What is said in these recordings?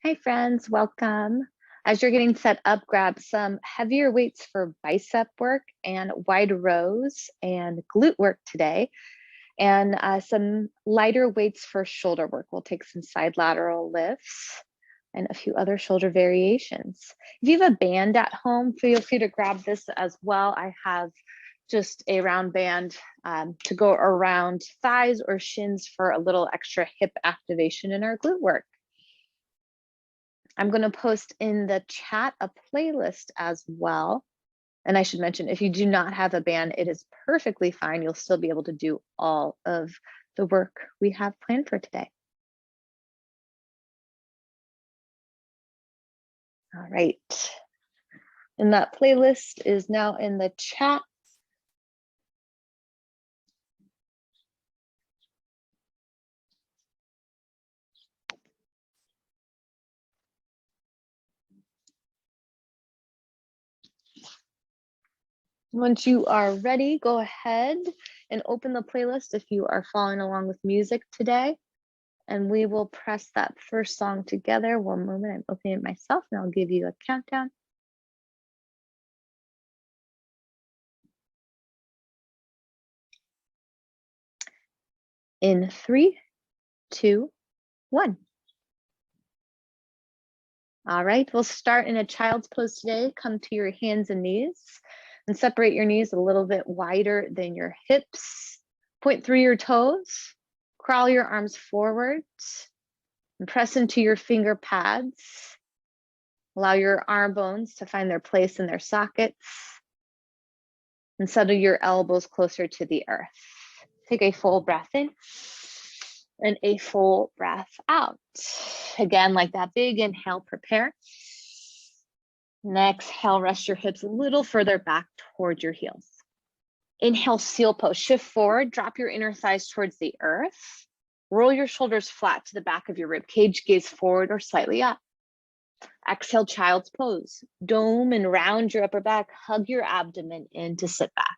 Hi friends, welcome. As you're getting set up, grab some heavier weights for bicep work and wide rows and glute work today, and some lighter weights for shoulder work. We'll take some side lateral lifts and a few other shoulder variations. If you have a band at home, feel free to grab this as well. I have just a round band to go around thighs or shins for a little extra hip activation in our glute work. I'm going to post in the chat a playlist as well. And I should mention, if you do not have a band, it is perfectly fine. You'll still be able to do all of the work we have planned for today. All right. And that playlist is now in the chat. Once you are ready, go ahead and open the playlist if you are following along with music today. And we will press that first song together. One moment, I'm opening it myself and I'll give you a countdown. In 3, 2, 1. All right, we'll start in a child's pose today. Come to your hands and knees and separate your knees a little bit wider than your hips. Point through your toes, crawl your arms forward and press into your finger pads. Allow your arm bones to find their place in their sockets and settle your elbows closer to the earth. Take a full breath in and a full breath out. Again, like that big inhale, prepare. And exhale, rest your hips a little further back toward your heels. Inhale, seal pose, shift forward, drop your inner thighs towards the earth. Roll your shoulders flat to the back of your rib cage, gaze forward or slightly up. Exhale, child's pose. Dome and round your upper back, hug your abdomen in to sit back.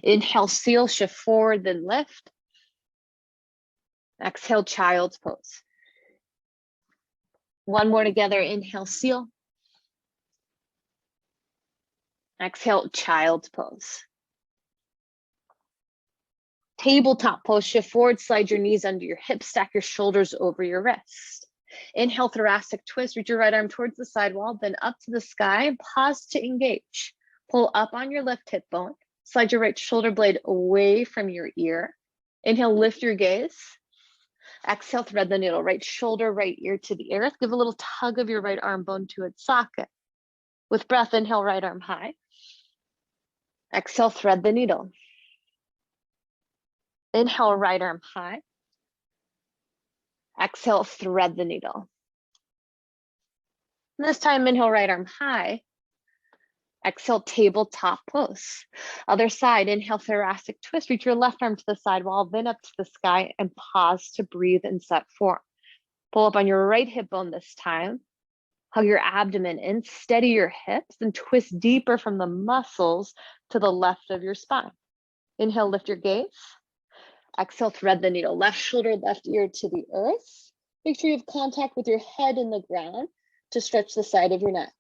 Inhale, seal, shift forward, then lift. Exhale, child's pose. One more together, inhale, seal. Exhale, child's pose. Tabletop pose, shift forward, slide your knees under your hips, stack your shoulders over your wrist. Inhale, thoracic twist, reach your right arm towards the side wall, then up to the sky, pause to engage. Pull up on your left hip bone, slide your right shoulder blade away from your ear. Inhale, lift your gaze. Exhale, thread the needle, right shoulder, right ear to the earth. Give a little tug of your right arm bone to its socket. With breath, inhale, right arm high. Exhale, thread the needle. Inhale, right arm high. Exhale, thread the needle. And this time, inhale, right arm high. Exhale, tabletop pose. Other side, inhale, thoracic twist. Reach your left arm to the side wall, then up to the sky, and pause to breathe and set form. Pull up on your right hip bone this time. Hug your abdomen in, steady your hips, and twist deeper from the muscles to the left of your spine. Inhale, lift your gaze. Exhale, thread the needle. Left shoulder, left ear to the earth. Make sure you have contact with your head in the ground to stretch the side of your neck.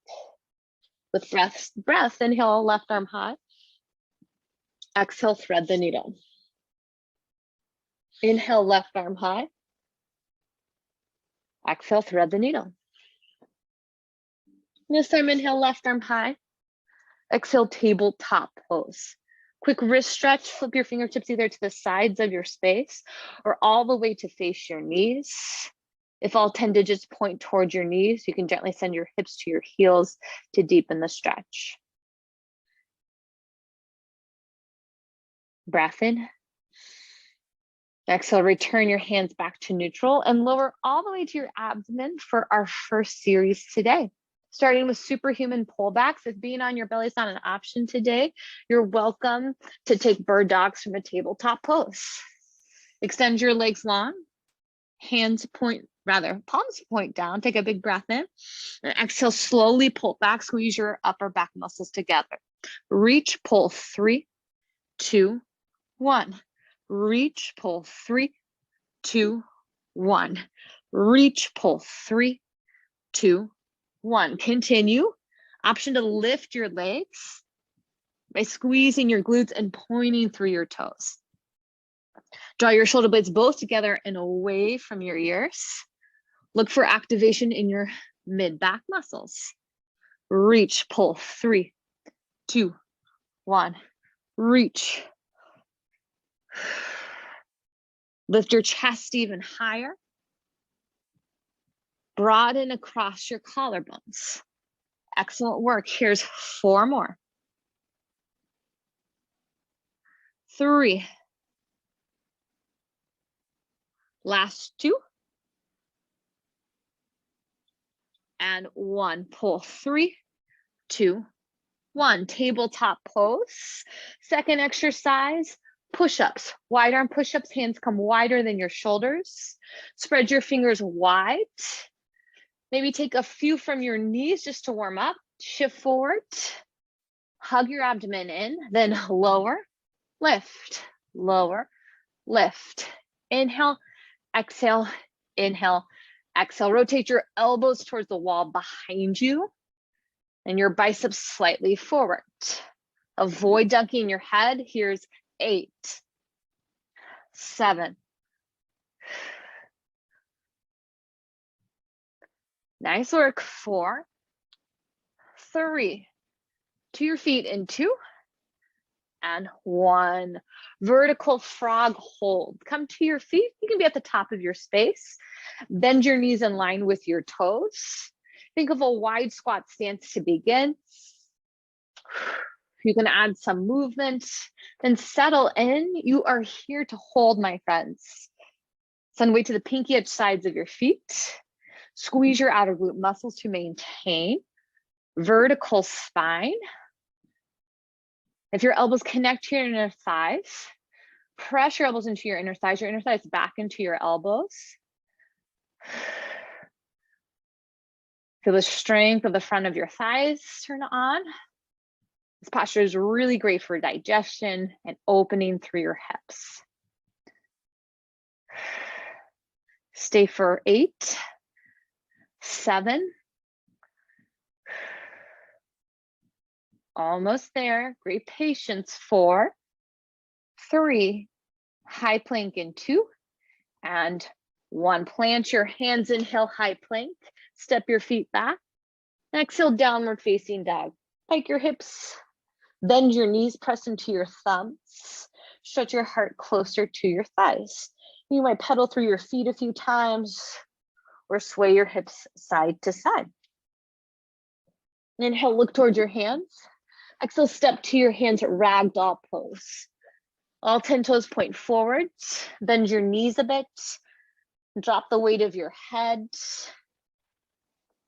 With breath, inhale, left arm high. Exhale, thread the needle. Inhale, left arm high. Exhale, thread the needle. This time, inhale, left arm high. Exhale, tabletop pose. Quick wrist stretch, flip your fingertips either to the sides of your space or all the way to face your knees. If all 10 digits point towards your knees, you can gently send your hips to your heels to deepen the stretch. Breath in. Exhale, return your hands back to neutral and lower all the way to your abdomen for our first series today. Starting with superhuman pullbacks. If being on your belly is not an option today, you're welcome to take bird dogs from a tabletop pose. Extend your legs long, palms point down. Take a big breath in. And exhale, slowly pull back, squeeze your upper back muscles together. Reach, pull, 3, 2, 1. Reach, pull, 3, 2, 1. Reach, pull, 3, 2, 1. Continue. Option to lift your legs by squeezing your glutes and pointing through your toes. Draw your shoulder blades both together and away from your ears. Look for activation in your mid-back muscles. Reach, pull, 3, 2, 1. Reach. Lift your chest even higher. Broaden across your collarbones. Excellent work. Here's 4 more. 3. Last 2. And 1. Pull, 3, 2, 1. Tabletop pose. Second exercise, push-ups. Wide arm push-ups, hands come wider than your shoulders. Spread your fingers wide. Maybe take a few from your knees just to warm up. Shift forward. Hug your abdomen in, then lower, lift, lower, lift. Inhale, exhale, inhale, exhale. Rotate your elbows towards the wall behind you and your biceps slightly forward. Avoid dunking your head. Here's 8, 7. Nice work. 4, 3. To your feet in 2 and 1. Vertical frog hold. Come to your feet. You can be at the top of your space. Bend your knees in line with your toes. Think of a wide squat stance to begin. You can add some movement, then settle in. You are here to hold, my friends. Send weight to the pinky edge sides of your feet. Squeeze your outer glute muscles to maintain vertical spine. If your elbows connect to your inner thighs, press your elbows into your inner thighs back into your elbows. Feel the strength of the front of your thighs turn on. This posture is really great for digestion and opening through your hips. Stay for 8, 7. Almost there. Great patience. 4, 3. High plank in 2 and 1. Plant your hands, inhale, high plank. Step your feet back. Exhale, downward facing dog. Pike your hips. Bend your knees, press into your thumbs. Stretch your heart closer to your thighs. You might pedal through your feet a few times or sway your hips side to side. Inhale, look towards your hands. Exhale, step to your hands at ragdoll pose. All 10 toes point forward. Bend your knees a bit. Drop the weight of your head.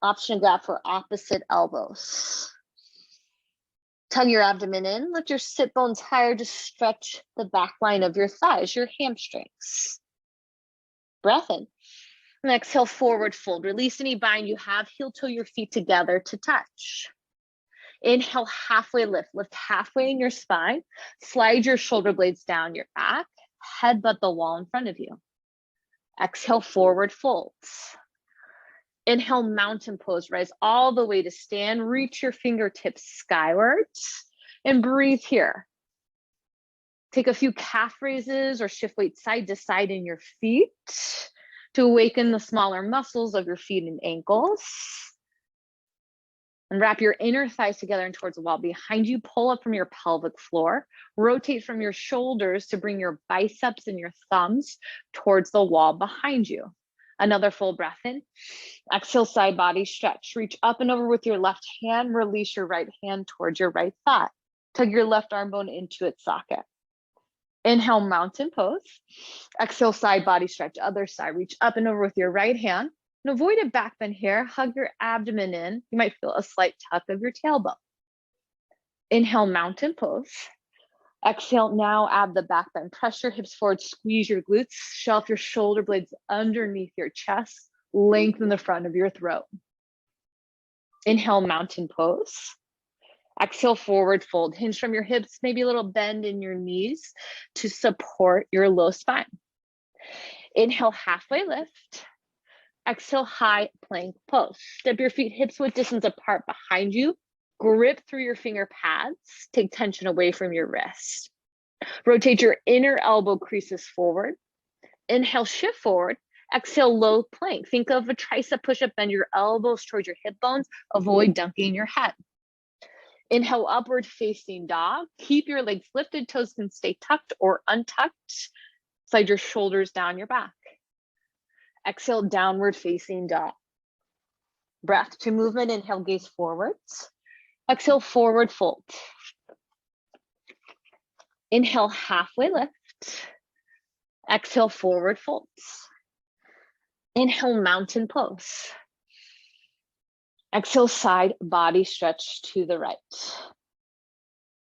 Option grab for opposite elbows. Tug your abdomen in. Lift your sit bones higher to stretch the back line of your thighs, your hamstrings. Breath in. And exhale, forward fold. Release any bind you have. Heel toe your feet together to touch. Inhale, halfway lift. Lift halfway in your spine. Slide your shoulder blades down your back. Headbutt the wall in front of you. Exhale, forward folds. Inhale, mountain pose. Rise all the way to stand. Reach your fingertips skywards and breathe here. Take a few calf raises or shift weight side to side in your feet to awaken the smaller muscles of your feet and ankles. And wrap your inner thighs together and towards the wall behind you. Pull up from your pelvic floor. Rotate from your shoulders to bring your biceps and your thumbs towards the wall behind you. Another full breath in. Exhale, side body stretch. Reach up and over with your left hand. Release your right hand towards your right thigh. Tug your left arm bone into its socket. Inhale, mountain pose. Exhale, side body stretch. Other side. Reach up and over with your right hand. And avoid a back bend here. Hug your abdomen in. You might feel a slight tuck of your tailbone. Inhale, mountain pose. Exhale, now add the back bend. Press your hips forward, squeeze your glutes, shelf your shoulder blades underneath your chest, lengthen the front of your throat. Inhale, mountain pose. Exhale, forward fold. Hinge from your hips, maybe a little bend in your knees to support your low spine. Inhale, halfway lift. Exhale, high plank pose. Step your feet hips width distance apart behind you. Grip through your finger pads. Take tension away from your wrist. Rotate your inner elbow creases forward. Inhale, shift forward. Exhale, low plank. Think of a tricep push-up, bend your elbows towards your hip bones. Avoid dunking your head. Inhale, upward facing dog. Keep your legs lifted, toes can stay tucked or untucked. Slide your shoulders down your back. Exhale, downward facing dog. Breath to movement, inhale, gaze forwards. Exhale, forward fold. Inhale, halfway lift. Exhale, forward folds. Inhale, mountain pose. Exhale, side body stretch to the right.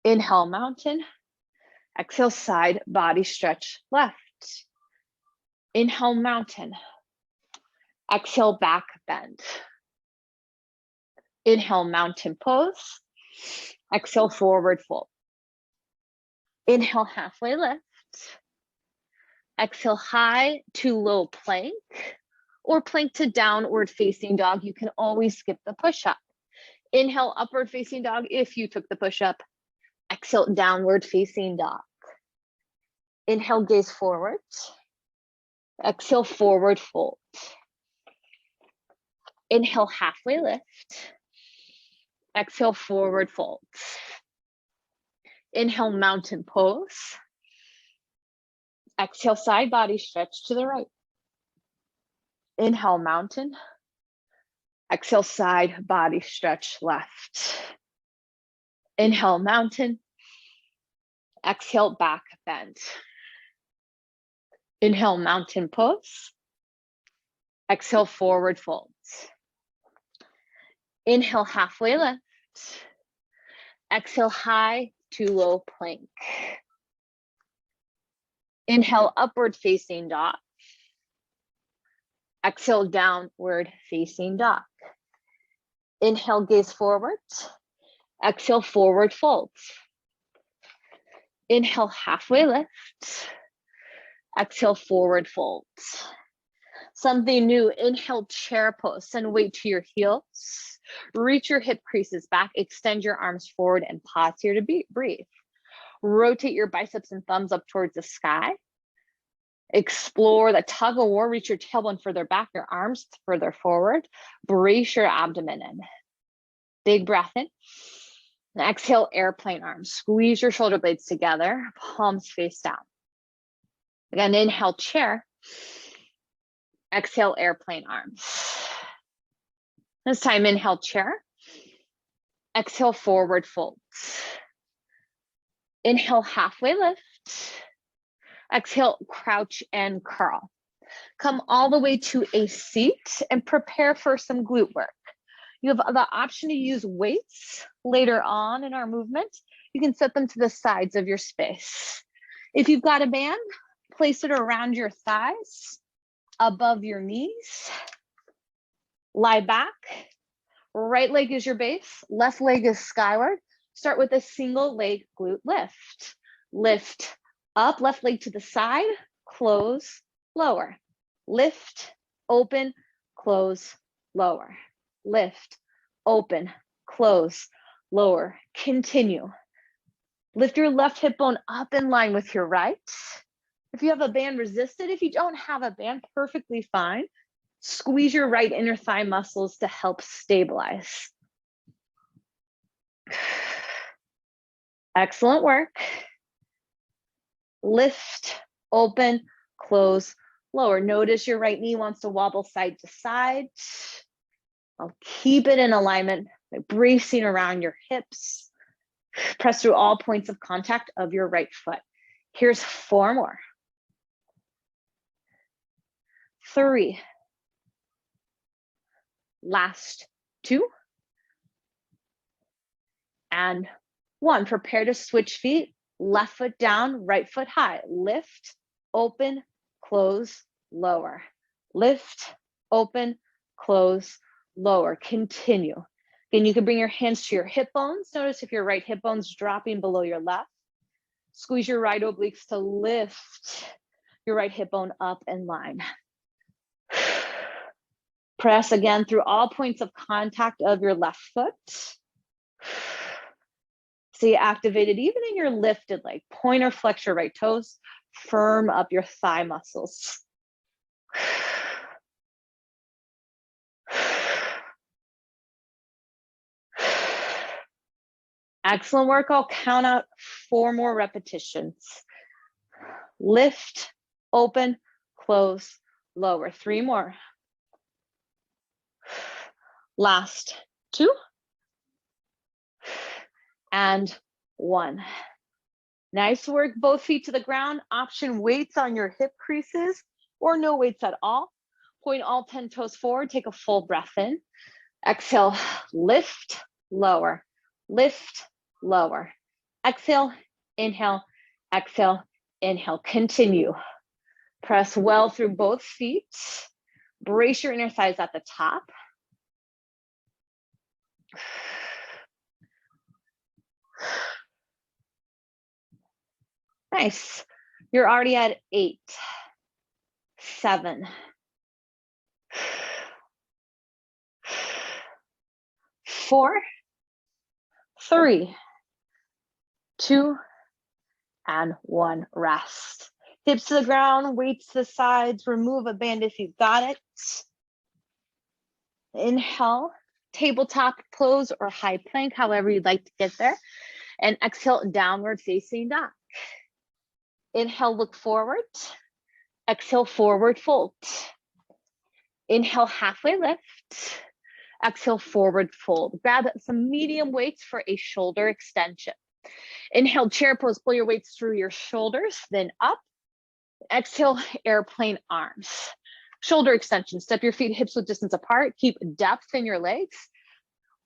Inhale, mountain. Exhale, side body stretch left. Inhale, mountain. Exhale, back bend. Inhale, mountain pose. Exhale, forward fold. Inhale, halfway lift. Exhale, high to low plank or plank to downward facing dog. You can always skip the push-up. Inhale, upward facing dog if you took the push-up. Exhale, downward facing dog. Inhale, gaze forward. Exhale, forward fold. Inhale, halfway lift. Exhale, forward fold. Inhale, mountain pose. Exhale, side body stretch to the right. Inhale, mountain. Exhale, side body stretch left. Inhale, mountain. Exhale, back bend. Inhale, mountain pose. Exhale, forward folds. Inhale, halfway lift. Exhale, high to low plank. Inhale, upward facing dog. Exhale, downward facing dog. Inhale, gaze forward. Exhale, forward folds. Inhale, halfway lift. Exhale, forward folds. Something new, inhale, chair pose. Send weight to your heels. Reach your hip creases back. Extend your arms forward and pause here to breathe. Rotate your biceps and thumbs up towards the sky. Explore the tug of war. Reach your tailbone further back, your arms further forward. Brace your abdomen in. Big breath in. And exhale, airplane arms. Squeeze your shoulder blades together, palms face down. Again, inhale, chair. Exhale, airplane arms. This time, inhale, chair. Exhale, forward folds. Inhale, halfway lift. Exhale, crouch and curl. Come all the way to a seat and prepare for some glute work. You have the option to use weights later on in our movement. You can set them to the sides of your space. If you've got a band, place it around your thighs, above your knees. Lie back. Right leg is your base, left leg is skyward. Start with a single leg glute lift. Lift up, left leg to the side, close, lower. Lift, open, close, lower. Lift, open, close, lower. Continue. Lift your left hip bone up in line with your right. If you have a band, resist it. If you don't have a band, perfectly fine. Squeeze your right inner thigh muscles to help stabilize. Excellent work. Lift, open, close, lower. Notice your right knee wants to wobble side to side. I'll keep it in alignment by bracing around your hips. Press through all points of contact of your right foot. Here's 4 more. 3. Last 2. And 1. Prepare to switch feet. Left foot down, right foot high. Lift, open, close, lower. Lift, open, close, lower. Continue. Again, you can bring your hands to your hip bones. Notice if your right hip bone's dropping below your left. Squeeze your right obliques to lift your right hip bone up in line. Press again through all points of contact of your left foot. Stay activated even in your lifted leg. Point or flex your right toes. Firm up your thigh muscles. Excellent work. I'll count out 4 more repetitions. Lift, open, close, lower. 3 more. Last 2. And 1. Nice work. Both feet to the ground. Option weights on your hip creases or no weights at all. Point all 10 toes forward. Take a full breath in. Exhale, lift, lower, lift, lower. Exhale, inhale, exhale, inhale. Continue. Press well through both feet. Brace your inner thighs at the top. Nice. You're already at 8, 7, 4, 3, 2, and 1. Rest. Hips to the ground, weights to the sides. Remove a band if you've got it. Inhale, tabletop pose or high plank, however you'd like to get there. And exhale, downward facing dog. Inhale, look forward. Exhale, forward fold. Inhale, halfway lift. Exhale, forward fold. Grab some medium weights for a shoulder extension. Inhale, chair pose, pull your weights through your shoulders, then up. Exhale, airplane arms. Shoulder extension, step your feet hips width distance apart. Keep depth in your legs.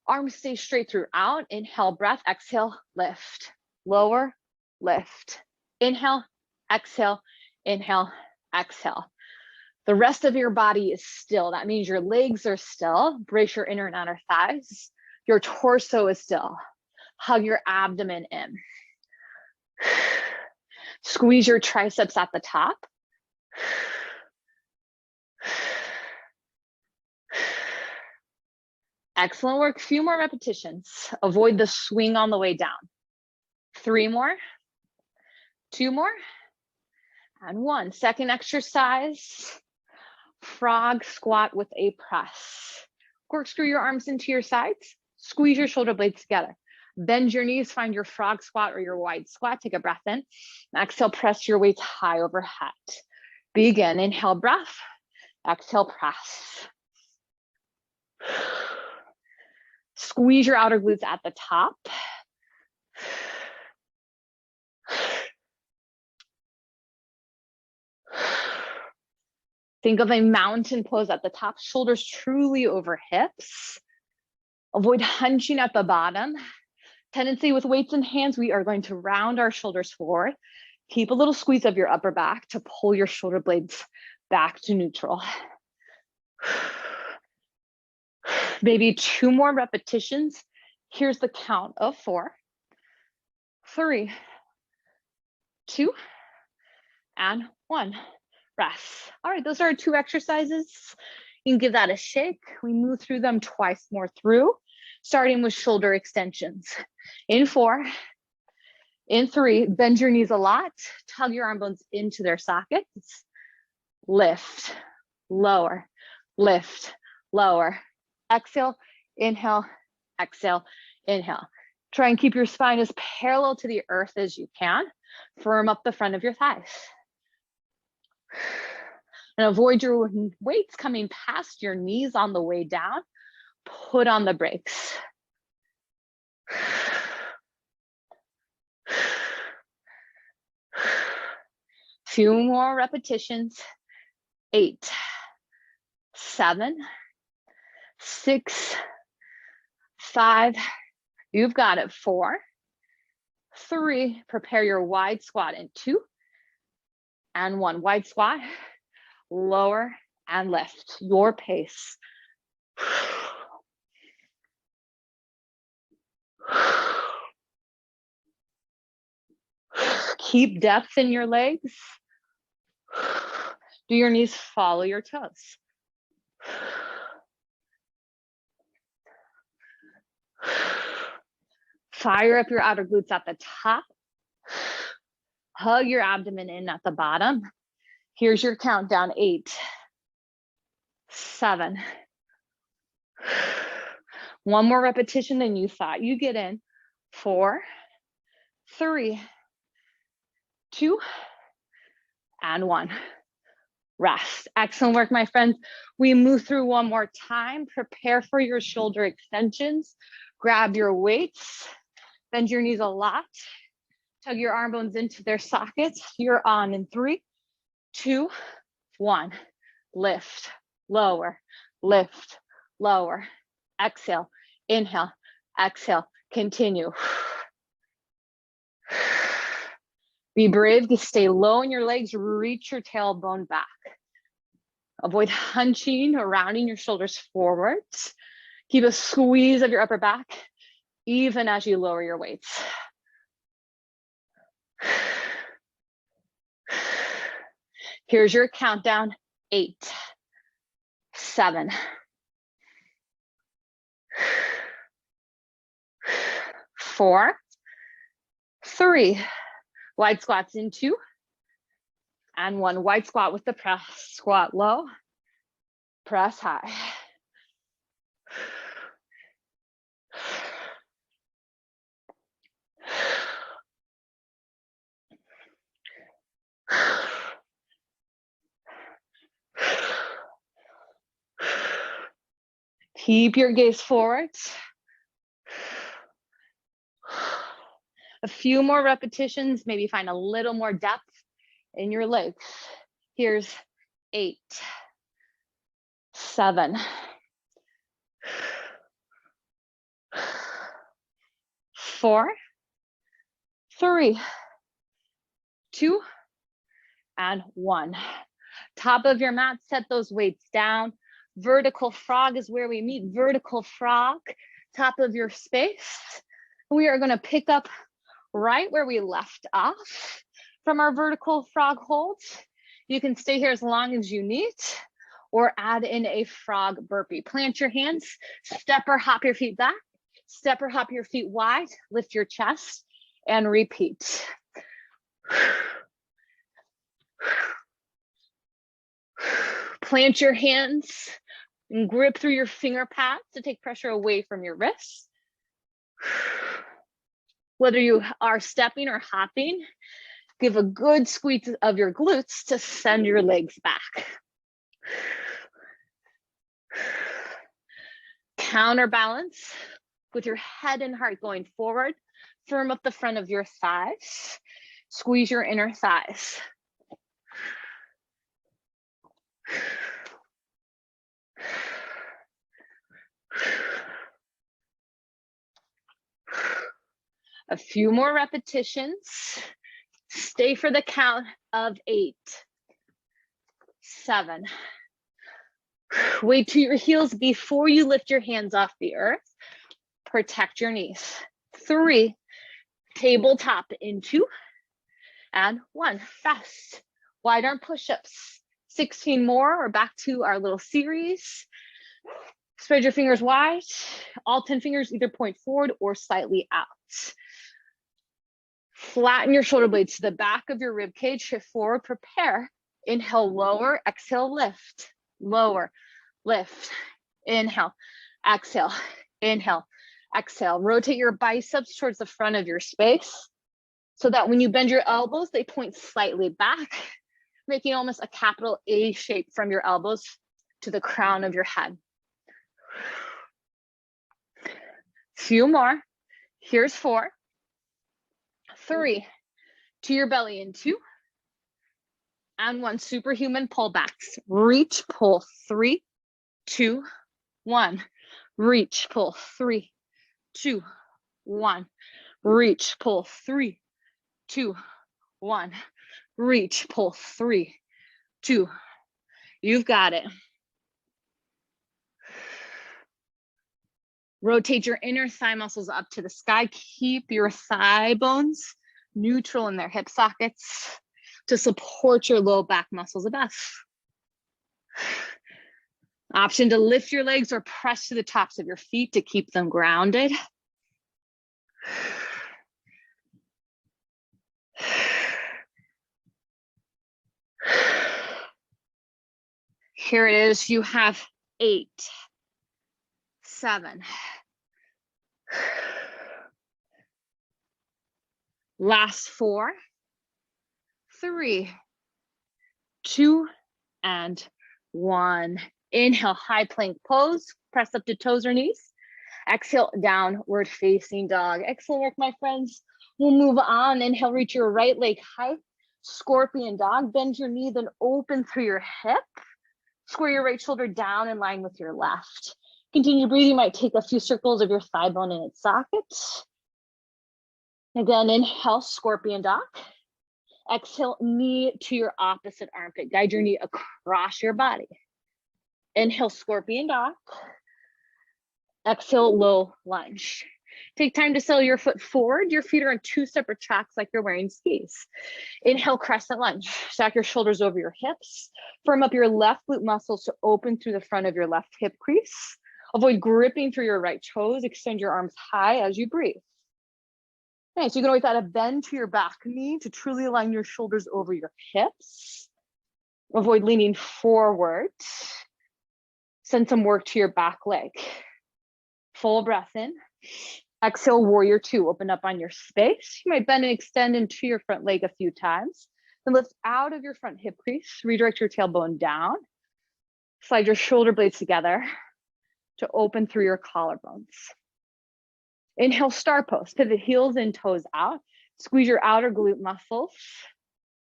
Arms stay straight throughout. Inhale, breath. Exhale, lift. Lower, lift. Inhale, exhale, inhale, exhale. The rest of your body is still. That means your legs are still. Brace your inner and outer thighs. Your torso is still. Hug your abdomen in. Squeeze your triceps at the top. Excellent work. Few more repetitions. Avoid the swing on the way down. 3 more. 2 more. And 1. Second exercise. Frog squat with a press. Corkscrew your arms into your sides. Squeeze your shoulder blades together. Bend your knees, find your frog squat or your wide squat. Take a breath in. Exhale, press your weights high overhead. Begin. Inhale, breath. Exhale, press. Squeeze your outer glutes at the top. Think of a mountain pose at the top, shoulders truly over hips. Avoid hunching at the bottom. Tendency with weights in hands, we are going to round our shoulders forward. Keep a little squeeze of your upper back to pull your shoulder blades back to neutral. Maybe 2 more repetitions. Here's the count of 4, 3, 2, and 1. Rest. All right, those are our 2 exercises. You can give that a shake. We move through them twice more through, starting with shoulder extensions. In 4, in 3, bend your knees a lot, tug your arm bones into their sockets. Lift, lower, lift, lower. Exhale, inhale, exhale, inhale. Try and keep your spine as parallel to the earth as you can. Firm up the front of your thighs. And avoid your weights coming past your knees on the way down. Put on the brakes. Few more repetitions. 8, 7, 6, 5. You've got it. 4, 3. Prepare your wide squat in 2, and 1. Wide squat, lower, and lift. Your pace. Keep depth in your legs. Do your knees follow your toes? Fire up your outer glutes at the top. Hug your abdomen in at the bottom. Here's your countdown. 8, 7. One more repetition than you thought you get in. 4, 3, 2, and 1. Rest. Excellent work, my friends. We move through one more time. Prepare for your shoulder extensions. Grab your weights. Bend your knees a lot. Tug your arm bones into their sockets. You're on in 3, 2, 1. Lift, lower, lift, lower. Exhale, inhale, exhale, continue. Be brave to stay low in your legs, reach your tailbone back. Avoid hunching or rounding your shoulders forwards. Keep a squeeze of your upper back, even as you lower your weights. Here's your countdown. 8, 7, 4, 3. Wide squats in 2, and 1. Wide squat with the press. Squat low, press high. Keep your gaze forward. A few more repetitions, maybe find a little more depth in your legs. Here's 8, 7, 4, 3, 2, and 1. Top of your mat, set those weights down. Vertical frog is where we meet. Vertical frog, top of your space. We are going to pick up right where we left off from our vertical frog hold. You can stay here as long as you need, or add in a frog burpee. Plant your hands, step or hop your feet back, step or hop your feet wide, lift your chest, and repeat. Plant your hands and grip through your finger pads to take pressure away from your wrists. Whether you are stepping or hopping, give a good squeeze of your glutes to send your legs back. Counterbalance with your head and heart going forward. Firm up the front of your thighs. Squeeze your inner thighs. A few more repetitions. Stay for the count of 8, 7. Wait to your heels before you lift your hands off the earth. Protect your knees. 3, tabletop in 2, and 1. Fast. Wide arm push-ups. 16 more. We're back to our little series. Spread your fingers wide. All 10 fingers either point forward or slightly out. Flatten your shoulder blades to the back of your rib cage. Shift forward, prepare. Inhale, lower, exhale, lift. Lower, lift. Inhale, exhale, inhale, exhale. Rotate your biceps towards the front of your space so that when you bend your elbows, they point slightly back, making almost a capital A shape from your elbows to the crown of your head. Few more. Here's 4, 3, to your belly in 2, and 1. Superhuman pullbacks. Reach, pull, 3, 2, 1. Reach, pull, 3, 2, 1. Reach, pull, 3, 2, 1. Reach, pull, 3, 2. You've got it. Rotate your inner thigh muscles up to the sky. Keep your thigh bones neutral in their hip sockets to support your low back muscles above. Option to lift your legs or press to the tops of your feet to keep them grounded. Here it is. You have 8, 7. Last 4, 3, 2, and 1. Inhale, high plank pose. Press up to toes or knees. Exhale, downward facing dog. Excellent work, my friends. We'll move on. Inhale, reach your right leg high. Scorpion dog. Bend your knee, then open through your hip. Square your right shoulder down in line with your left. Continue breathing. You might take a few circles of your thigh bone in its socket. Again, inhale, scorpion dog. Exhale, knee to your opposite armpit. Guide your knee across your body. Inhale, scorpion dog. Exhale, low lunge. Take time to settle your foot forward. Your feet are on 2 separate tracks like you're wearing skis. Inhale, crescent lunge. Stack your shoulders over your hips. Firm up your left glute muscles to open through the front of your left hip crease. Avoid gripping through your right toes. Extend your arms high as you breathe. Nice. You can always add a bend to your back knee to truly align your shoulders over your hips. Avoid leaning forward. Send some work to your back leg. Full breath in. Exhale, warrior 2. Open up on your space. You might bend and extend into your front leg a few times. Then lift out of your front hip crease. Redirect your tailbone down. Slide your shoulder blades together to open through your collarbones. Inhale, star pose. Pivot heels and toes out. Squeeze your outer glute muscles.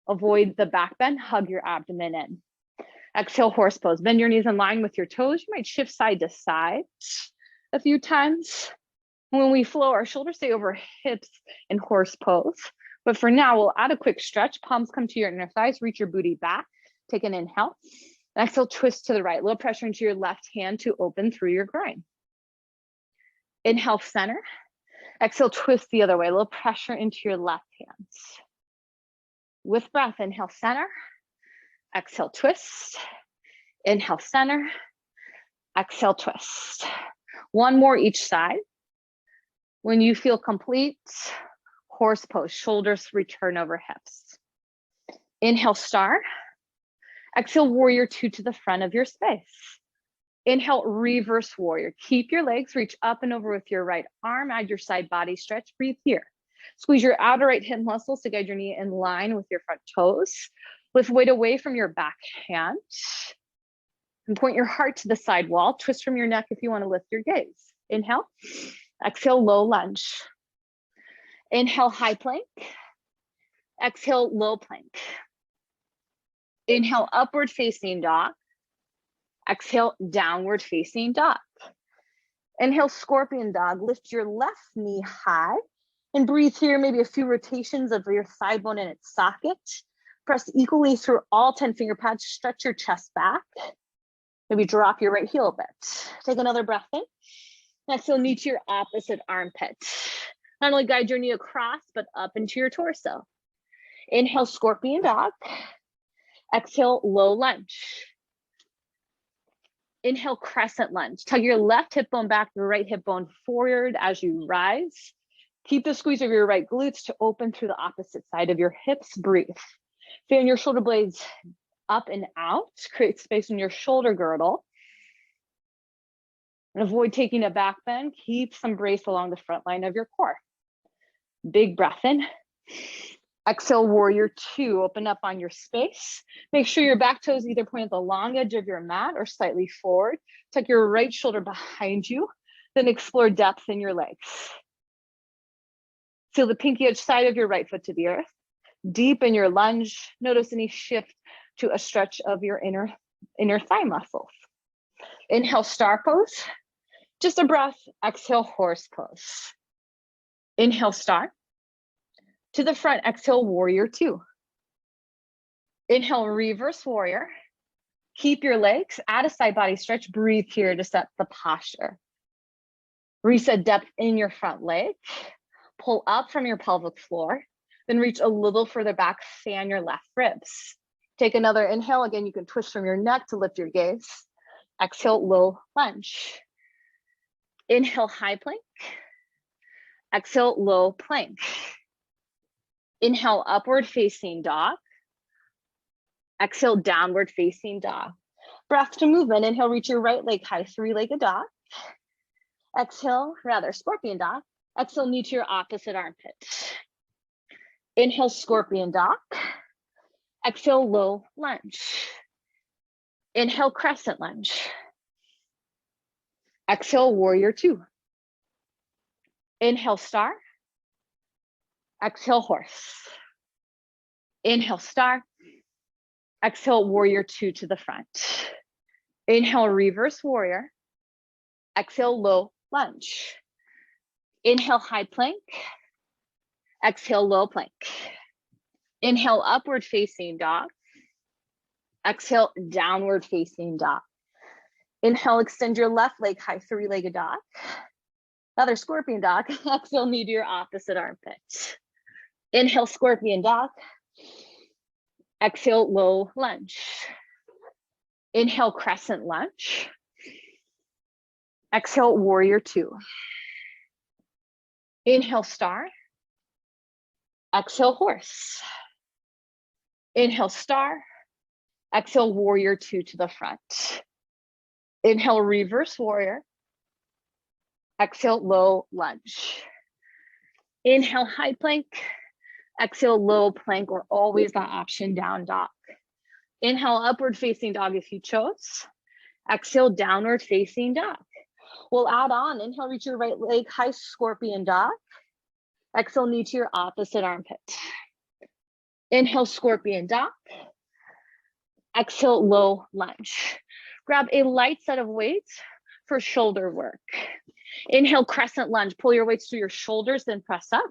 Avoid the back bend. Hug your abdomen in. Exhale, horse pose. Bend your knees in line with your toes. You might shift side to side a few times. When we flow, our shoulders stay over hips in horse pose. But for now, we'll add a quick stretch. Palms come to your inner thighs. Reach your booty back. Take an inhale. Exhale, twist to the right. Little pressure into your left hand to open through your groin. Inhale, center. Exhale, twist the other way. A little pressure into your left hands. With breath, inhale, center. Exhale, twist. Inhale, center. Exhale, twist. One more each side. When you feel complete, horse pose. Shoulders return over hips. Inhale, star. Exhale, warrior 2 to the front of your space. Inhale, reverse warrior. Keep your legs, reach up and over with your right arm. Add your side body stretch. Breathe here. Squeeze your outer right hip muscles to guide your knee in line with your front toes. Lift weight away from your back hand. And point your heart to the side wall. Twist from your neck if you want to lift your gaze. Inhale. Exhale, low lunge. Inhale, high plank. Exhale, low plank. Inhale, upward facing dog. Exhale, downward facing dog. Inhale, scorpion dog. Lift your left knee high and breathe here. Maybe a few rotations of your thigh bone in its socket. Press equally through all 10 finger pads. Stretch your chest back. Maybe drop your right heel a bit. Take another breath in. Exhale, knee to your opposite armpit. Not only guide your knee across, but up into your torso. Inhale, scorpion dog. Exhale, low lunge. Inhale, crescent lunge. Tug your left hip bone back, your right hip bone forward as you rise. Keep the squeeze of your right glutes to open through the opposite side of your hips. Breathe. Fan your shoulder blades up and out. Create space in your shoulder girdle. And avoid taking a back bend. Keep some brace along the front line of your core. Big breath in. Exhale, warrior 2. Open up on your space. Make sure your back toes either point at the long edge of your mat or slightly forward. Tuck your right shoulder behind you. Then explore depth in your legs. Feel the pinky edge side of your right foot to the earth. Deepen your lunge. Notice any shift to a stretch of your inner thigh muscles. Inhale, star pose. Just a breath. Exhale, horse pose. Inhale, star. To the front, exhale, warrior 2. Inhale, reverse warrior. Keep your legs, add a side body stretch. Breathe here to set the posture. Reset depth in your front leg. Pull up from your pelvic floor. Then reach a little further back, fan your left ribs. Take another inhale. Again, you can twist from your neck to lift your gaze. Exhale, low lunge. Inhale, high plank. Exhale, low plank. Inhale, upward facing dog. Exhale, downward facing dog. Breath to movement. Inhale, reach your right leg high, three-legged dog. Exhale, scorpion dog. Exhale, knee to your opposite armpit. Inhale, scorpion dog. Exhale, low lunge. Inhale, crescent lunge. Exhale, warrior two. Inhale, star. Exhale, horse. Inhale, star. Exhale, warrior two to the front. Inhale, reverse warrior. Exhale, low lunge. Inhale, high plank. Exhale, low plank. Inhale, upward facing dog. Exhale, downward facing dog. Inhale, extend your left leg high, three-legged dog. Another scorpion dog. Exhale, knee to your opposite armpit. Inhale, scorpion dog. Exhale, low lunge. Inhale, crescent lunge. Exhale, warrior two. Inhale, star. Exhale, horse. Inhale, star. Exhale, warrior two to the front. Inhale, reverse warrior. Exhale, low lunge. Inhale, high plank. Exhale, low plank, or always that option, down dog. Inhale, upward facing dog if you chose. Exhale, downward facing dog. We'll add on. Inhale, reach your right leg high, scorpion dog. Exhale, knee to your opposite armpit. Inhale, scorpion dog. Exhale, low lunge. Grab a light set of weights for shoulder work. Inhale, crescent lunge. Pull your weights through your shoulders, then press up.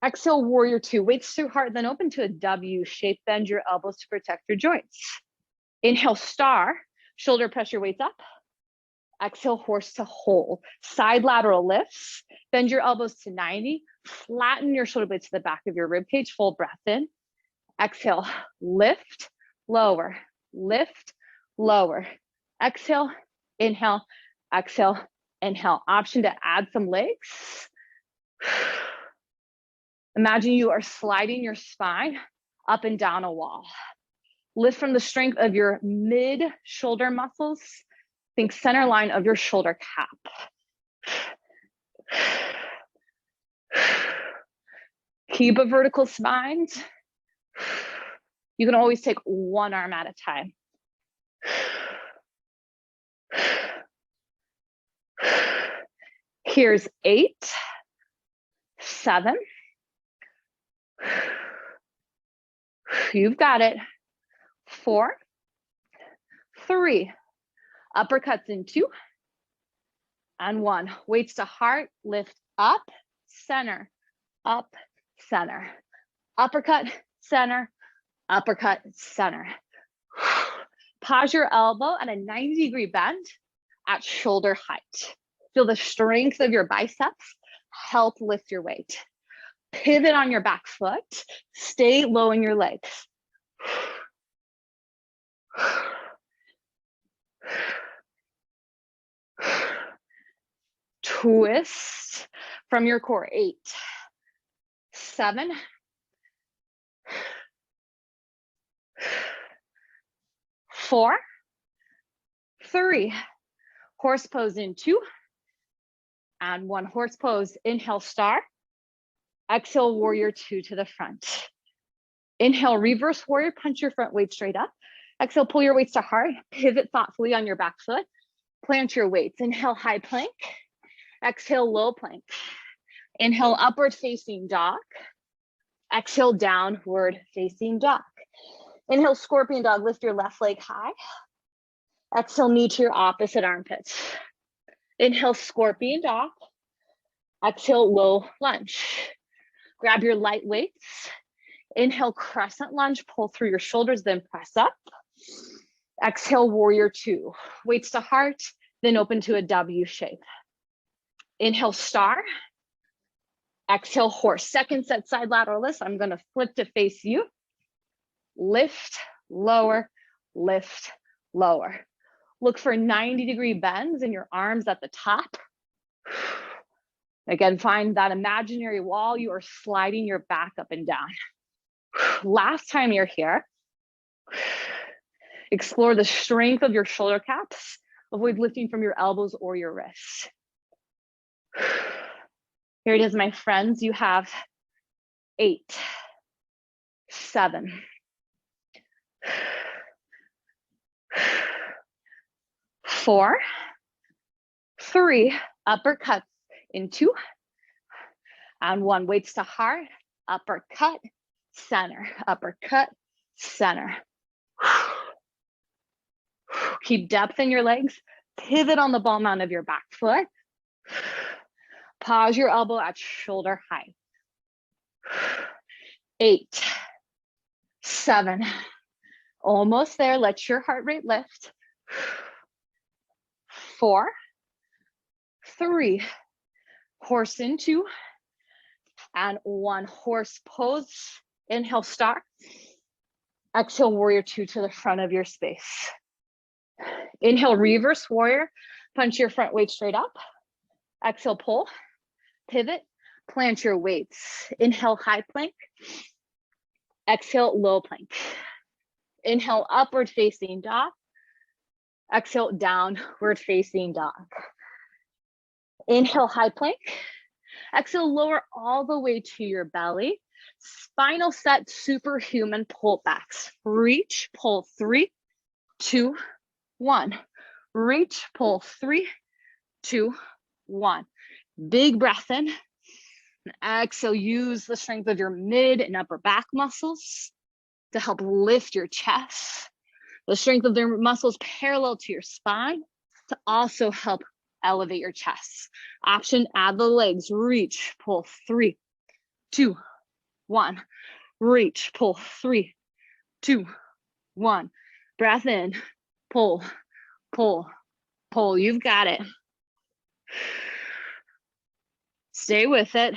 Exhale, warrior two. Weights through heart, then open to a W shape. Bend your elbows to protect your joints. Inhale, star. Shoulder press your weights up. Exhale, horse to whole. Side lateral lifts. Bend your elbows to 90. Flatten your shoulder blades to the back of your rib cage. Full breath in. Exhale, lift, lower, lift, lower. Exhale, inhale, exhale, inhale. Option to add some legs. Imagine you are sliding your spine up and down a wall. Lift from the strength of your mid shoulder muscles. Think center line of your shoulder cap. Keep a vertical spine. You can always take one arm at a time. Here's 8, 7. You've got it. 4, 3. Uppercuts in 2 and 1. Weights to heart, lift up, center, up, center. Uppercut, center, uppercut, center. Pause your elbow at a 90-degree bend at shoulder height. Feel the strength of your biceps. Help lift your weight. Pivot on your back foot. Stay low in your legs. Twist from your core. 8, 7, 4, 3. Horse pose in 2 and 1. Horse pose. Inhale, star. Exhale, warrior 2 to the front. Inhale, reverse warrior. Punch your front weight straight up. Exhale, pull your weights to heart. Pivot thoughtfully on your back foot. Plant your weights. Inhale, high plank. Exhale, low plank. Inhale, upward facing dog. Exhale, downward facing dog. Inhale, scorpion dog. Lift your left leg high. Exhale, knee to your opposite armpit. Inhale, scorpion dog. Exhale, low lunge. Grab your light weights. Inhale, crescent lunge. Pull through your shoulders, then press up. Exhale, warrior 2. Weights to heart, then open to a W shape. Inhale, star. Exhale, horse. Second set, side lateral lifts. I'm going to flip to face you. Lift, lower, lift, lower. Look for 90-degree bends in your arms at the top. Again, find that imaginary wall. You are sliding your back up and down. Last time you're here, explore the strength of your shoulder caps. Avoid lifting from your elbows or your wrists. Here it is, my friends. You have 8, 7, 4, 3, uppercuts in 2, and 1. Weights to heart, uppercut, center, uppercut, center. Keep depth in your legs. Pivot on the ball mount of your back foot. Pause your elbow at shoulder height. 8, 7, almost there. Let your heart rate lift. 4, 3, horse in 2, and 1. Horse pose. Inhale, star. Exhale, warrior 2 to the front of your space. Inhale, reverse warrior. Punch your front weight straight up. Exhale, pull, pivot, plant your weights. Inhale, high plank. Exhale, low plank. Inhale, upward facing dog. Exhale, downward facing dog. Inhale, high plank. Exhale, lower all the way to your belly. Spinal set, superhuman pull backs. Reach, pull, 3, 2, 1. Reach, pull, 3, 2, 1. Big breath in. And exhale, use the strength of your mid and upper back muscles to help lift your chest. The strength of their muscles parallel to your spine to also help elevate your chest. Option, add the legs. Reach, pull, 3, 2, 1. Reach, pull, 3, 2, 1. Breath in, pull, pull, pull. You've got it. Stay with it.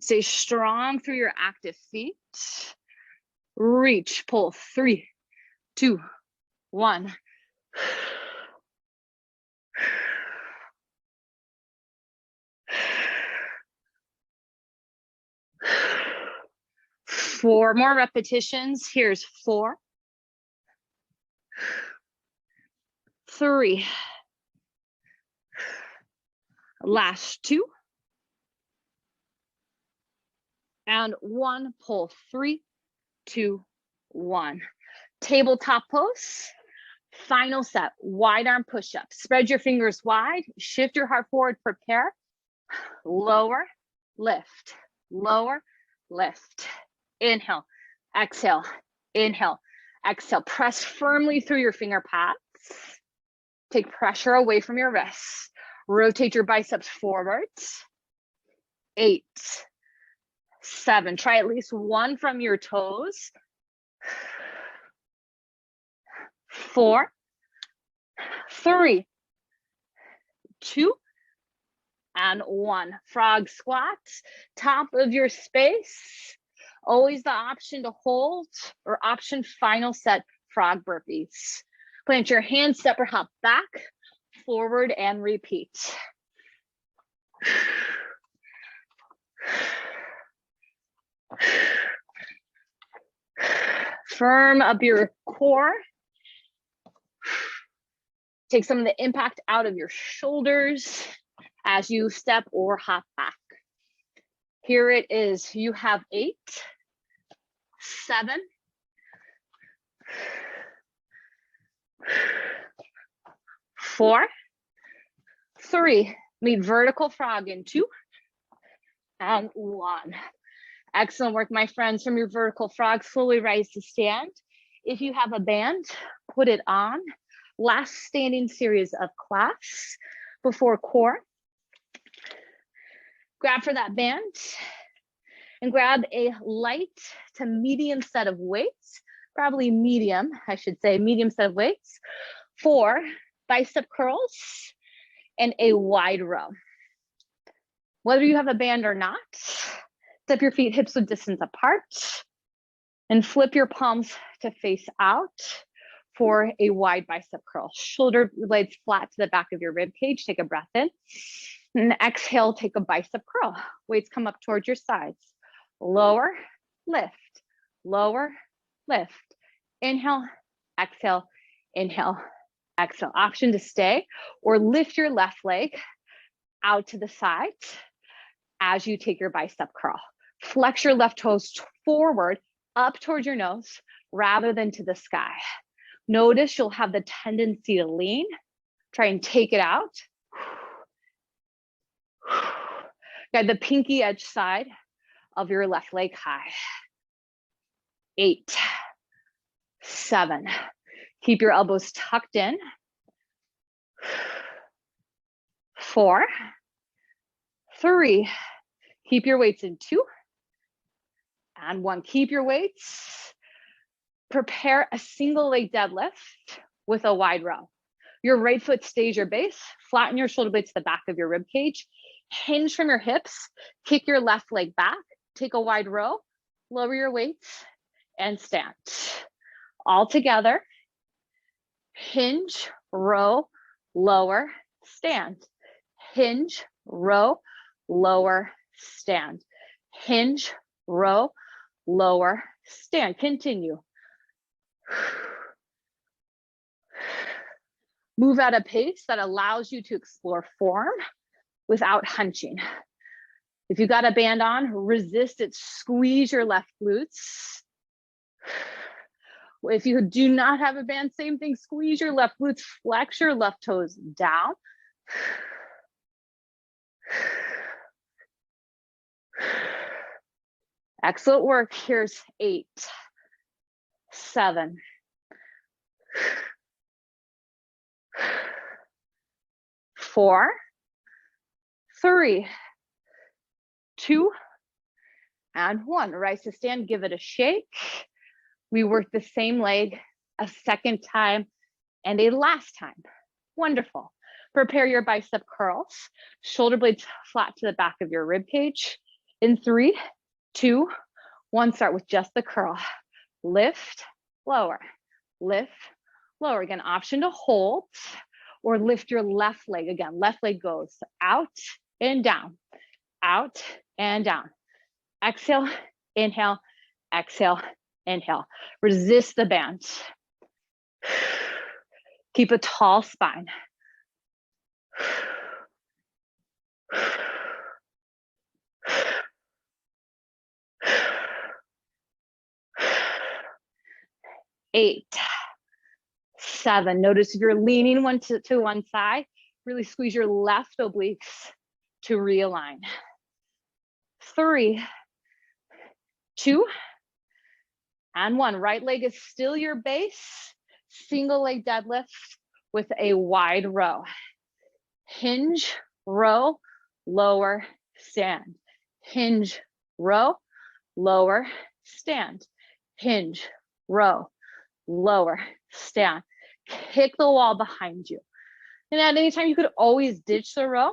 Stay strong through your active feet. Reach, pull, 3, 2, 1. Four more repetitions. Here's 4, 3, last 2, and 1. Pull, 3, 2, 1. Tabletop pose. Final set, wide arm push-up. Spread your fingers wide, shift your heart forward, prepare. Lower, lift, lower, lift. Inhale, exhale, inhale, exhale. Press firmly through your finger pads. Take pressure away from your wrists. Rotate your biceps forwards. 8, 7. Try at least 1 from your toes. 4, 3, 2, and 1. Frog squats, top of your space. Always the option to hold or option final set frog burpees. Plant your hands, step or hop back, forward, and repeat. Firm up your core. Take some of the impact out of your shoulders as you step or hop back. Here it is. You have 8, 7, 4, 3. Meet vertical frog in 2, and 1. Excellent work, my friends. From your vertical frog, slowly rise to stand. If you have a band, put it on. Last standing series of class before core. Grab for that band and grab a light to medium set of weights, probably medium, I should say, medium set of weights for bicep curls and a wide row. Whether you have a band or not, step your feet hips width distance apart and flip your palms to face out for a wide bicep curl. Shoulder blades flat to the back of your rib cage. Take a breath in. And exhale, take a bicep curl. Weights come up towards your sides. Lower, lift, lower, lift. Inhale, exhale, inhale, exhale. Option to stay or lift your left leg out to the side as you take your bicep curl. Flex your left toes forward, up towards your nose, rather than to the sky. Notice you'll have the tendency to lean. Try and take it out. Guide the pinky edge side of your left leg high. 8, 7. Keep your elbows tucked in. 4, 3. Keep your weights in 2. And 1. Keep your weights. Prepare a single leg deadlift with a wide row. Your right foot stays your base. Flatten your shoulder blades to the back of your rib cage. Hinge from your hips. Kick your left leg back. Take a wide row. Lower your weights and stand. All together. Hinge, row, lower, stand. Hinge, row, lower, stand. Hinge, row, lower, stand. Continue. Move at a pace that allows you to explore form without hunching. If you got a band on, resist it. Squeeze your left glutes. If you do not have a band, same thing. Squeeze your left glutes. Flex your left toes down. Excellent work. Here's 8, 7, 4, 3, 2, and 1. Rise to stand, give it a shake. We work the same leg a second time and a last time. Wonderful. Prepare your bicep curls. Shoulder blades flat to the back of your rib cage. In 3, 2, 1, start with just the curl. Lift, lower, lift, lower. Again, option to hold or lift your left leg. Again, left leg goes out and down, out and down. Exhale, inhale, exhale, inhale. Resist the bend. Keep a tall spine. Eight, 7. Notice if you're leaning to one side, really squeeze your left obliques to realign. 3, 2, and 1. Right leg is still your base. Single leg deadlift with a wide row. Hinge, row, lower, stand. Hinge, row, lower, stand. Hinge, row, lower, stand. Kick the wall behind you. And at any time, you could always ditch the row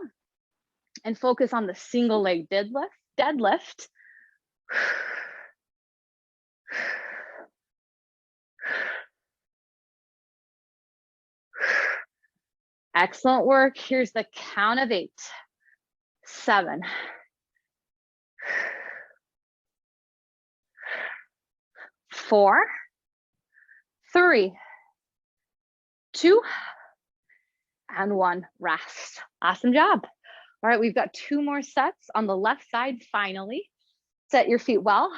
and focus on the single leg deadlift. Excellent work. Here's the count of 8, 7, 4, 3, 2, and 1. Rest. Awesome job. All right, we've got 2 more sets on the left side. Finally, set your feet well.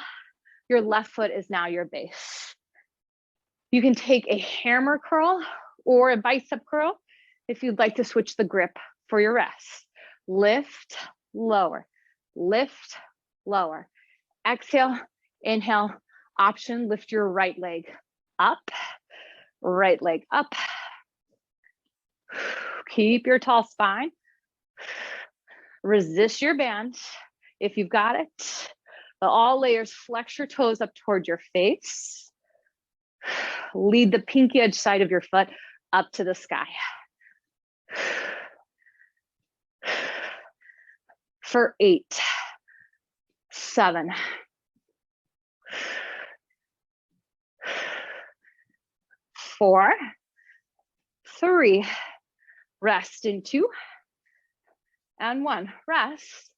Your left foot is now your base. You can take a hammer curl or a bicep curl if you'd like to switch the grip for your rest. Lift, lower, lift, lower. Exhale, inhale, option, lift your right leg up, right leg up. Keep your tall spine. Resist your band if you've got it. But all layers, flex your toes up towards your face. Lead the pinky edge side of your foot up to the sky. for 8, 7, 4, 3, rest in 2, and 1. Rest.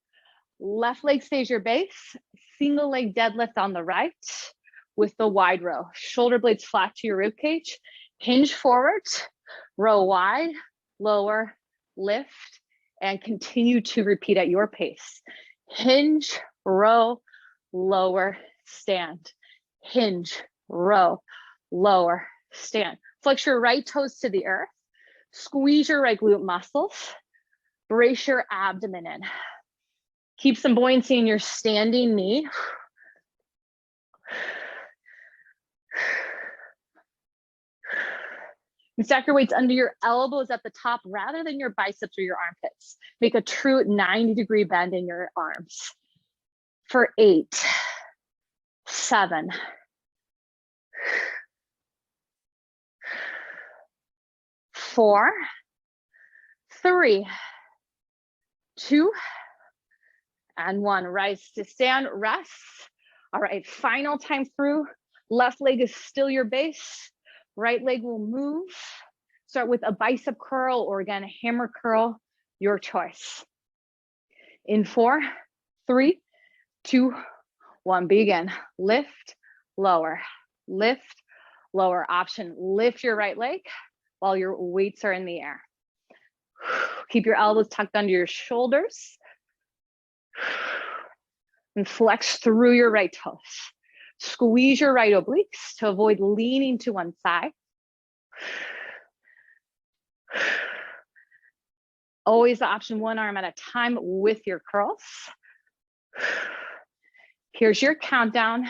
Left leg stays your base. Single leg deadlift on the right with the wide row. Shoulder blades flat to your rib cage. Hinge forward, row wide, lower, lift, and continue to repeat at your pace. Hinge, row, lower, stand. Hinge, row, lower, stand. Flex your right toes to the earth. Squeeze your right glute muscles. Brace your abdomen in. Keep some buoyancy in your standing knee. And stack your weights under your elbows at the top rather than your biceps or your armpits. Make a true 90-degree bend in your arms. For 8, 7, 4, 3, 2, and 1. Rise to stand, rest. All right, final time through. Left leg is still your base. Right leg will move. Start with a bicep curl or again, a hammer curl, your choice. In 4, 3, 2, 1, begin. Lift, lower, lift, lower. Option, lift your right leg while your weights are in the air. Keep your elbows tucked under your shoulders. And flex through your right toes. Squeeze your right obliques to avoid leaning to one side. Always the option, one arm at a time with your curls. Here's your countdown.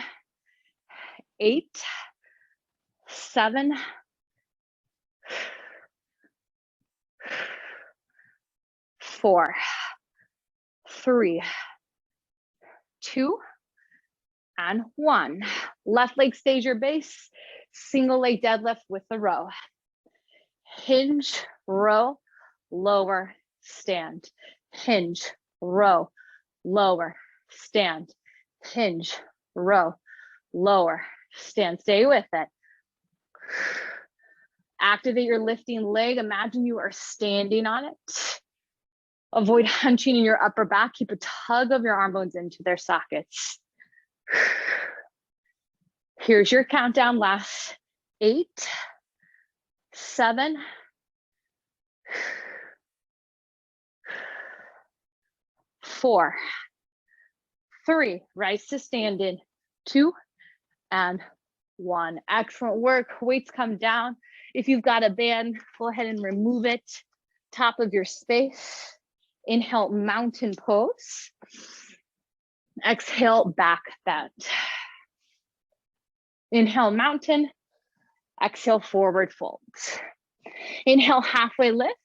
8, 7, 4, 3, 2, and 1. Left leg stays your base. Single leg deadlift with the row. Hinge, row, lower, stand. Hinge, row, lower, stand. Hinge, row, lower, stand. Stay with it. Activate your lifting leg. Imagine you are standing on it. Avoid hunching in your upper back. Keep a tug of your arm bones into their sockets. Here's your countdown. Last 8, 7, 4, 3, rise to standing, 2, and 1. Excellent work. Weights come down. If you've got a band, go ahead and remove it. Top of your space. Inhale, mountain pose. Exhale, back bend. Inhale, mountain. Exhale, forward folds. Inhale, halfway lift.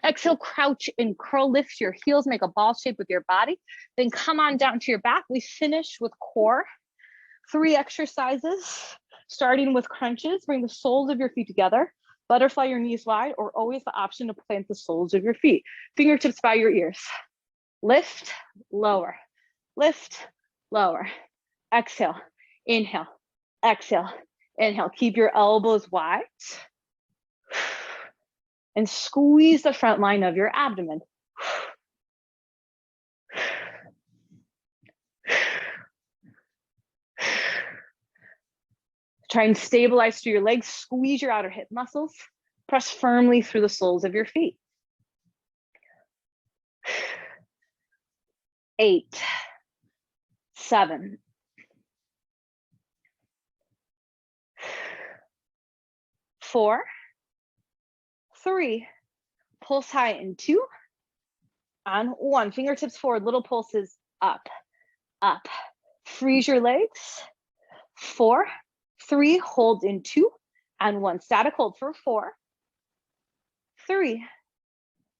Exhale, crouch and curl. Lift your heels, make a ball shape with your body. Then come on down to your back. We finish with core. 3 exercises, starting with crunches. Bring the soles of your feet together. Butterfly your knees wide, or always the option to plant the soles of your feet. Fingertips by your ears. Lift, lower, lift, lower. Exhale, inhale, exhale, inhale. Keep your elbows wide. And squeeze the front line of your abdomen. Try and stabilize through your legs. Squeeze your outer hip muscles. Press firmly through the soles of your feet. 8, 7, 4, 3, pulse high in 2, and 1. Fingertips forward, little pulses up, up. Freeze your legs. 4, 3, hold in 2, and 1. Static hold for 4, 3,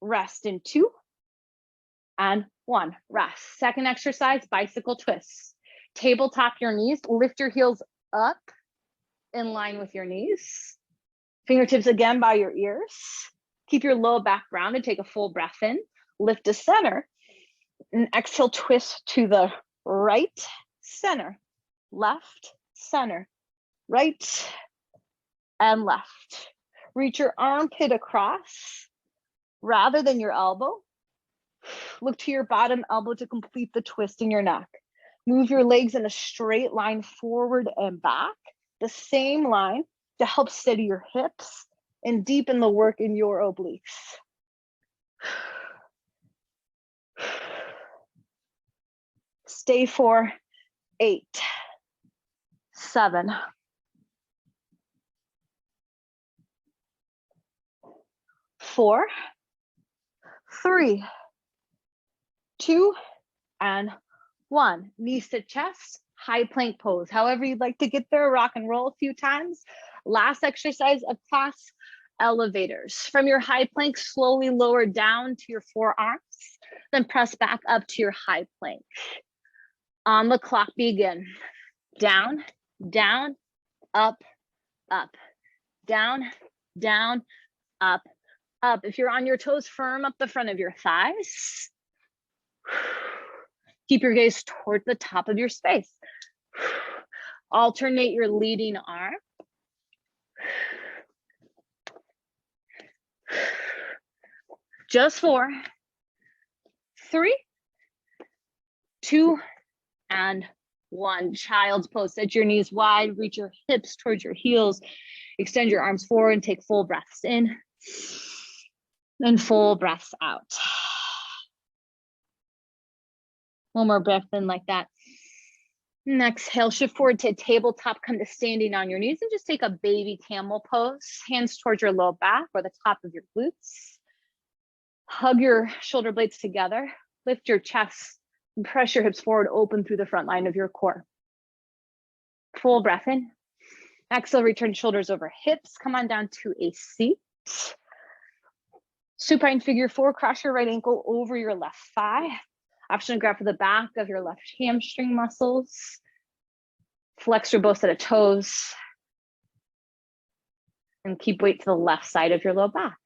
rest in 2, and 1. Rest. Second exercise, bicycle twists. Tabletop your knees, lift your heels up in line with your knees. Fingertips again by your ears. Keep your low back rounded, take a full breath in. Lift to center. And exhale, twist to the right, center, left, center, right, and left. Reach your armpit across rather than your elbow. Look to your bottom elbow to complete the twist in your neck. Move your legs in a straight line forward and back, the same line to help steady your hips and deepen the work in your obliques. Stay for 8, 7, 4, 3, 2, and 1. Knees to chest, high plank pose. However you'd like to get there, rock and roll a few times. Last exercise of class, elevators. From your high plank, slowly lower down to your forearms, then press back up to your high plank. On the clock, begin. Down, down, up, up, down, down, up, up. If you're on your toes, firm up the front of your thighs. Keep your gaze toward the top of your space. Alternate your leading arm. Just 4, 3, 2, and 1. Child's pose. Set your knees wide, reach your hips towards your heels, extend your arms forward and take full breaths in and full breaths out. One more breath in like that. And exhale, shift forward to tabletop, come to standing on your knees and just take a baby camel pose. Hands towards your low back or the top of your glutes. Hug your shoulder blades together. Lift your chest and press your hips forward, open through the front line of your core. Full breath in. Exhale, return shoulders over hips. Come on down to a seat. Supine figure 4, cross your right ankle over your left thigh. Option to grab for the back of your left hamstring muscles. Flex your both set of toes. And keep weight to the left side of your low back.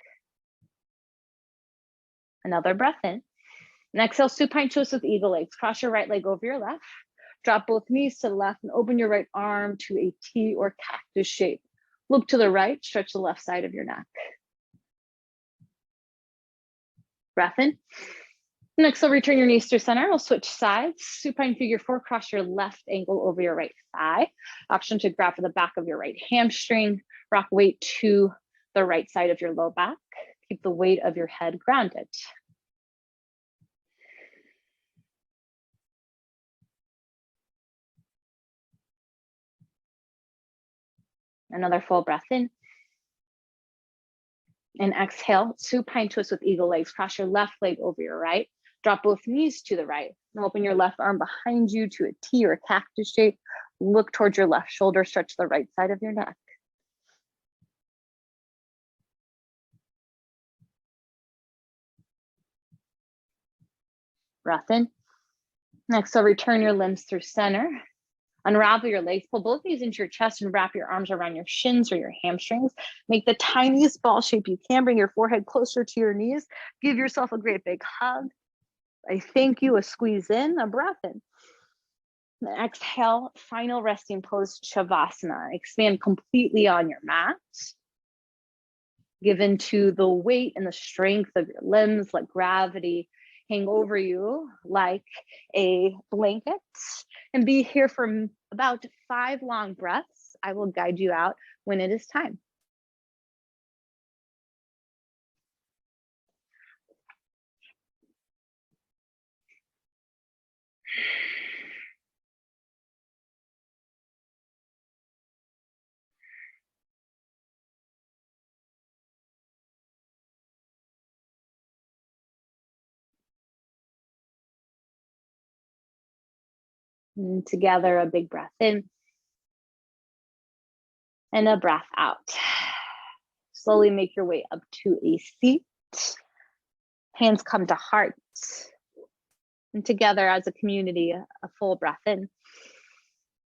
Another breath in. And exhale, supine twist with eagle legs. Cross your right leg over your left. Drop both knees to the left and open your right arm to a T or cactus shape. Look to the right, stretch the left side of your neck. Breath in. Next, I'll return your knees to center. We'll switch sides. Supine figure 4, cross your left ankle over your right thigh. Option to grab for the back of your right hamstring. Rock weight to the right side of your low back. Keep the weight of your head grounded. Another full breath in. And exhale, supine twist with eagle legs. Cross your left leg over your right. Drop both knees to the right. And open your left arm behind you to a T or a cactus shape. Look towards your left shoulder. Stretch the right side of your neck. Breath in. Next, I'll return your limbs through center. Unravel your legs, pull both knees into your chest and wrap your arms around your shins or your hamstrings. Make the tiniest ball shape you can. Bring your forehead closer to your knees. Give yourself a great big hug. A thank you, a squeeze in, a breath in. And exhale, final resting pose, Shavasana. Expand completely on your mat. Give into the weight and the strength of your limbs, let gravity hang over you like a blanket, and be here for about 5 long breaths. I will guide you out when it is time. And together, a big breath in and a breath out. Slowly make your way up to a seat. Hands come to heart. And together as a community, a full breath in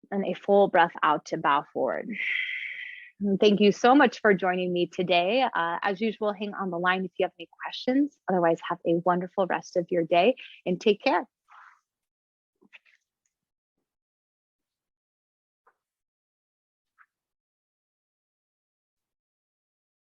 and a full breath out to bow forward. Thank you so much for joining me today. As usual, hang on the line if you have any questions. Otherwise, have a wonderful rest of your day and take care.